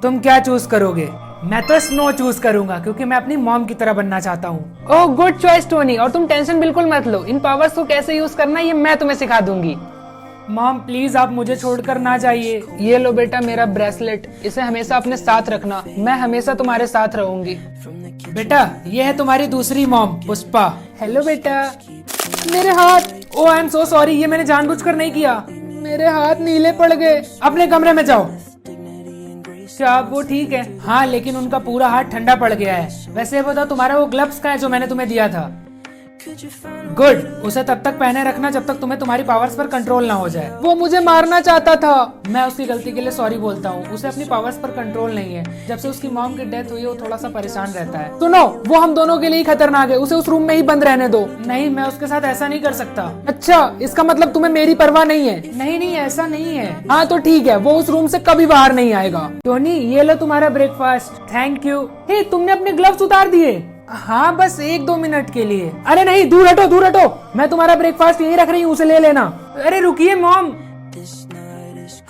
तुम क्या चूज करोगे? मैं तो स्नो चूज करूंगा क्योंकि मैं अपनी मॉम की तरह बनना चाहता हूँ। ओह गुड चॉइस टोनी, और तुम टेंशन बिल्कुल मत लो, इन पावर्स को कैसे यूज करना ये मैं तुम्हें सिखा दूंगी। मॉम प्लीज आप मुझे छोड़कर ना जाइए। ये लो बेटा मेरा ब्रेसलेट, इसे हमेशा अपने साथ रखना, मैं हमेशा तुम्हारे साथ रहूंगी। बेटा ये है तुम्हारी दूसरी मॉम पुष्पा। हेलो बेटा। मेरे हाथ। ओ आई एम सो सॉरी, ये मैंने जानबूझकर नहीं किया। मेरे हाथ नीले पड़ गए। अपने कमरे में जाओ। क्या आप वो ठीक है? हाँ लेकिन उनका पूरा हाथ ठंडा पड़ गया है। वैसे ये बताओ तुम्हारा वो ग्लव्स कहाँ है जो मैंने तुम्हें दिया था? गुड, उसे तब तक पहने रखना जब तक तुम्हें तुम्हारी पावर्स पर कंट्रोल ना हो जाए। वो मुझे मारना चाहता था। मैं उसकी गलती के लिए सॉरी बोलता हूँ। उसे अपनी पावर्स पर कंट्रोल नहीं है। जब से उसकी मॉम की डेथ हुई है वो थोड़ा सा परेशान रहता है। सुनो, वो हम दोनों के लिए खतरनाक है, उसे उस रूम में ही बंद रहने दो। नहीं मैं उसके साथ ऐसा नहीं कर सकता। अच्छा, इसका मतलब तुम्हें मेरी परवाह नहीं है? नहीं नहीं ऐसा नहीं है। हाँ तो ठीक है, वो उस रूम से कभी बाहर नहीं आएगा। टोनी ये लो तुम्हारा ब्रेकफास्ट। Thank you. हे तुमने अपने ग्लव्स उतार दिए? हाँ बस 1-2 मिनट के लिए। अरे नहीं, दूर हटो दूर हटो, मैं तुम्हारा ब्रेकफास्ट यहीं रख रही हूँ, उसे ले लेना। अरे रुकिए मॉम।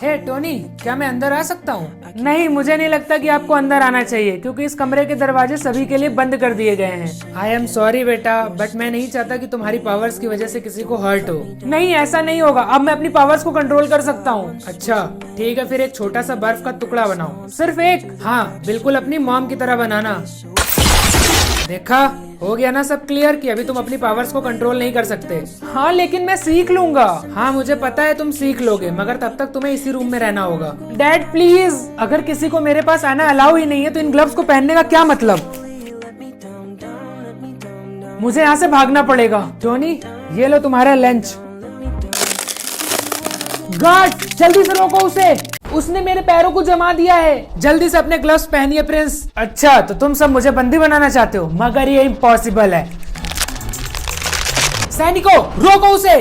हे टोनी क्या मैं अंदर आ सकता हूँ? नहीं मुझे नहीं लगता कि आपको अंदर आना चाहिए क्योंकि इस कमरे के दरवाजे सभी के लिए बंद कर दिए गए हैं। आई एम सॉरी बेटा, बट मैं नहीं चाहता कि तुम्हारी पावर्स की वजह से किसी को हर्ट हो। नहीं ऐसा नहीं होगा, अब मैं अपनी पावर्स को कंट्रोल कर सकता हूँ। अच्छा ठीक है, फिर एक छोटा सा बर्फ का टुकड़ा बनाओ। सिर्फ एक? हाँ बिल्कुल अपनी मॉम की तरह बनाना। देखा, हो गया ना सब क्लियर कि अभी तुम अपनी पावर्स को कंट्रोल नहीं कर सकते। हाँ लेकिन मैं सीख लूंगा। हाँ मुझे पता है तुम सीख लोगे, मगर तब तक तुम्हें इसी रूम में रहना होगा। Dad please. अगर किसी को मेरे पास आना अलाउ ही नहीं है तो इन ग्लव्स को पहनने का क्या मतलब? मुझे यहाँ से भागना पड़ेगा। टोनी ये लो तुम्हारा लंच। गार्ड जल्दी से रोको उसे, उसने मेरे पैरों को जमा दिया है। जल्दी से अपने ग्लव्स पहनिए प्रिंस। अच्छा तो तुम सब मुझे बंदी बनाना चाहते हो, मगर ये इम्पॉसिबल है। सैनिकों रोको उसे।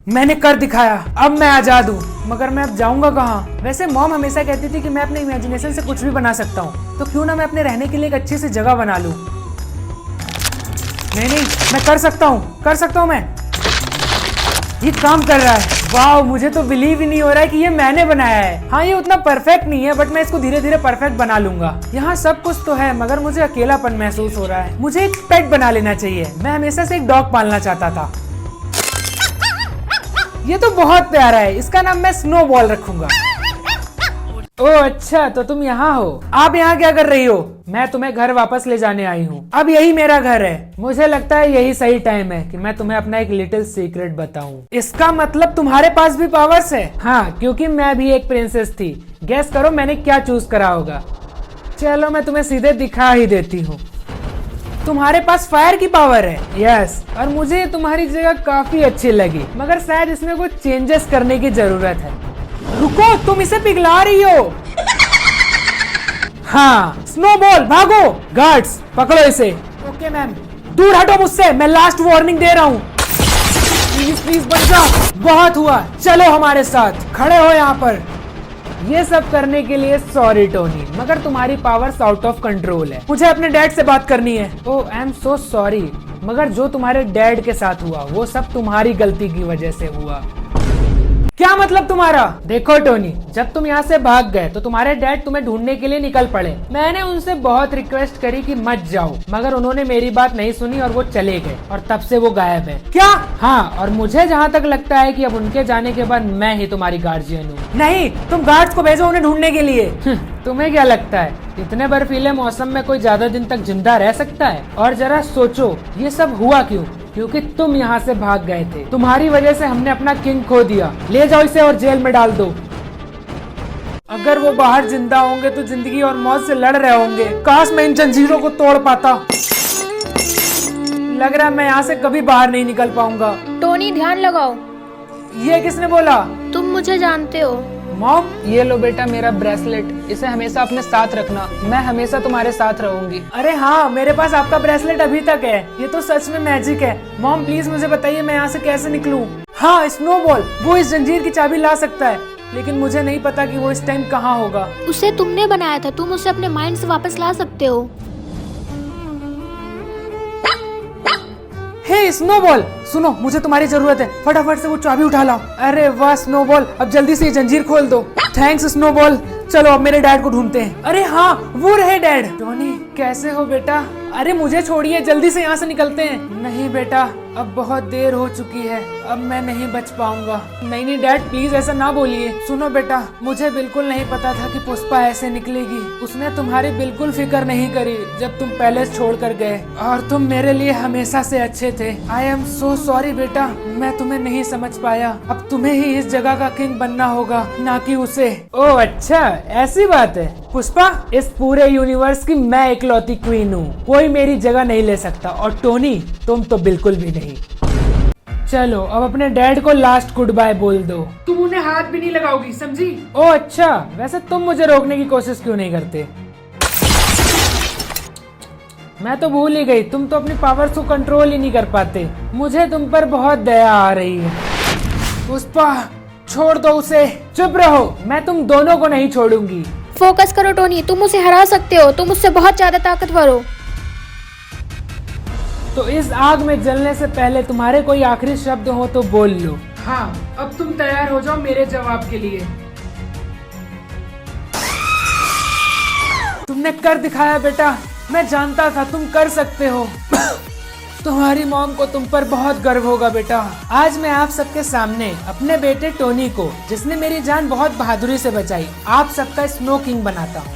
मैंने कर दिखाया, अब मैं आजाद हूँ। मगर मैं अब जाऊंगा कहाँ? वैसे मॉम हमेशा कहती थी कि मैं अपने इमेजिनेशन से कुछ भी बना सकता हूँ, तो क्यों ना मैं अपने रहने के लिए एक अच्छी सी जगह बना लूं। नहीं मैं कर सकता हूँ मैं। ये काम कर रहा है। वाह मुझे तो बिलीव ही नहीं हो रहा है कि ये मैंने बनाया है। हाँ ये उतना परफेक्ट नहीं है बट मैं इसको धीरे धीरे परफेक्ट बना लूंगा। यहाँ सब कुछ तो है मगर मुझे अकेलापन महसूस हो रहा है। मुझे एक पेट बना लेना चाहिए। मैं हमेशा से एक डॉग पालना चाहता था। ये तो बहुत प्यारा है, इसका नाम मैं स्नोबॉल रखूंगा। ओह अच्छा तो तुम यहाँ हो। आप यहाँ क्या कर रही हो? मैं तुम्हें घर वापस ले जाने आई हूँ। अब यही मेरा घर है। मुझे लगता है यही सही टाइम है कि मैं तुम्हें अपना एक लिटिल सीक्रेट बताऊं। इसका मतलब तुम्हारे पास भी पावर्स है? हाँ क्योंकि मैं भी एक प्रिंसेस थी। गेस करो मैंने क्या चूज करा होगा। चलो मैं तुम्हें सीधे दिखा ही देती हूँ। तुम्हारे पास फायर की पावर है। यस, और मुझे तुम्हारी जगह काफी अच्छी लगी, मगर शायद इसमें कुछ चेंजेस करने की जरूरत है। रुको, तुम इसे पिघला रही हो। हाँ स्नोबॉल भागो। गार्ड्स पकड़ो इसे। Okay ma'am. दूर हटो मुझसे, मैं लास्ट वार्निंग दे रहा हूँ। प्लीज बच जाओ। बहुत हुआ, चलो हमारे साथ। खड़े हो यहाँ पर। ये सब करने के लिए सॉरी टोनी, मगर तुम्हारी पावर्स आउट ऑफ कंट्रोल है। मुझे अपने डैड से बात करनी है। ओह आई एम सो सॉरी, मगर जो तुम्हारे डैड के साथ हुआ वो सब तुम्हारी गलती की वजह से हुआ। क्या मतलब तुम्हारा? देखो टोनी, जब तुम यहाँ से भाग गए तो तुम्हारे डैड तुम्हें ढूंढने के लिए निकल पड़े। मैंने उनसे बहुत रिक्वेस्ट करी कि मत जाओ, मगर उन्होंने मेरी बात नहीं सुनी और वो चले गए, और तब से वो गायब है। क्या? हाँ, और मुझे जहाँ तक लगता है कि अब उनके जाने के बाद मैं ही तुम्हारी गार्जियन हूँ। नहीं, तुम गार्ड्स को भेजो उन्हें ढूंढने के लिए। तुम्हें क्या लगता है इतने बर्फीले मौसम में कोई ज्यादा दिन तक जिंदा रह सकता है? और जरा सोचो ये सब हुआ क्यों? क्योंकि तुम यहाँ से भाग गए थे। तुम्हारी वजह से हमने अपना किंग खो दिया। ले जाओ इसे और जेल में डाल दो। अगर वो बाहर जिंदा होंगे तो जिंदगी और मौत से लड़ रहे होंगे। काश मैं इन जंजीरों को तोड़ पाता। लग रहा है मैं यहाँ से कभी बाहर नहीं निकल पाऊंगा। टोनी ध्यान लगाओ। ये किसने बोला? तुम मुझे जानते हो। मॉम ये लो बेटा मेरा ब्रेसलेट, इसे हमेशा अपने साथ रखना, मैं हमेशा तुम्हारे साथ रहूंगी। अरे हाँ, मेरे पास आपका ब्रेसलेट अभी तक है। ये तो सच में मैजिक है। मॉम प्लीज मुझे बताइए मैं यहाँ से कैसे निकलूं? हाँ स्नोबॉल, वो इस जंजीर की चाबी ला सकता है, लेकिन मुझे नहीं पता कि वो इस टाइम कहाँ होगा। उसे तुमने बनाया था, तुम उसे अपने माइंड से वापस ला सकते हो। हे स्नोबॉल, सुनो मुझे तुम्हारी जरूरत है। फटाफट से वो चाबी उठा लाओ। अरे वाह स्नोबॉल, अब जल्दी से ये जंजीर खोल दो। थैंक्स स्नोबॉल, चलो अब मेरे डैड को ढूंढते हैं। अरे हाँ, वो रहे डैड। टोनी कैसे हो बेटा? अरे मुझे छोड़िए, जल्दी से यहाँ से निकलते हैं। नहीं बेटा, अब बहुत देर हो चुकी है, अब मैं नहीं बच पाऊंगा। नहीं नहीं डैड, प्लीज ऐसा ना बोलिए। सुनो बेटा, मुझे बिल्कुल नहीं पता था कि पुष्पा ऐसे निकलेगी। उसने तुम्हारी बिल्कुल फिक्र नहीं करी जब तुम पैलेस छोड़ कर गए, और तुम मेरे लिए हमेशा से अच्छे थे। आई एम सो सॉरी बेटा, मैं तुम्हें नहीं समझ पाया। अब तुम्हें ही इस जगह का किंग बनना होगा, ना कि उसे। ओह अच्छा, ऐसी बात है। पुष्पा, इस पूरे यूनिवर्स की मैं इकलौती क्वीन हूँ, कोई मेरी जगह नहीं ले सकता। और टोनी, तुम तो बिल्कुल भी नहीं। चलो अब अपने डैड को लास्ट गुड बाय बोल दो। तुम उन्हें हाथ भी नहीं लगाओगी, समझी? ओह अच्छा, वैसे तुम मुझे रोकने की कोशिश क्यों नहीं करते? मैं तो भूल ही गई, तुम तो अपनी पावर्स को कंट्रोल ही नहीं कर पाते। मुझे तुम पर बहुत दया आ रही है। पुष्पा, छोड़ दो उसे। चुप रहो, मैं तुम दोनों को नहीं छोड़ूंगी। फोकस करो टोनी, तुम उसे हरा सकते हो, तुम उससे बहुत ज्यादा ताकतवर हो। तो इस आग में जलने से पहले तुम्हारे कोई आखिरी शब्द हो तो बोल लो। हाँ, अब तुम तैयार हो जाओ मेरे जवाब के लिए। तुमने कर दिखाया बेटा, मैं जानता था तुम कर सकते हो। तुम्हारी मॉम को तुम पर बहुत गर्व होगा बेटा। आज मैं आप सबके सामने अपने बेटे टोनी को, जिसने मेरी जान बहुत बहादुरी से बचाई, आप सबका स्नो किंग बनाता हूँ।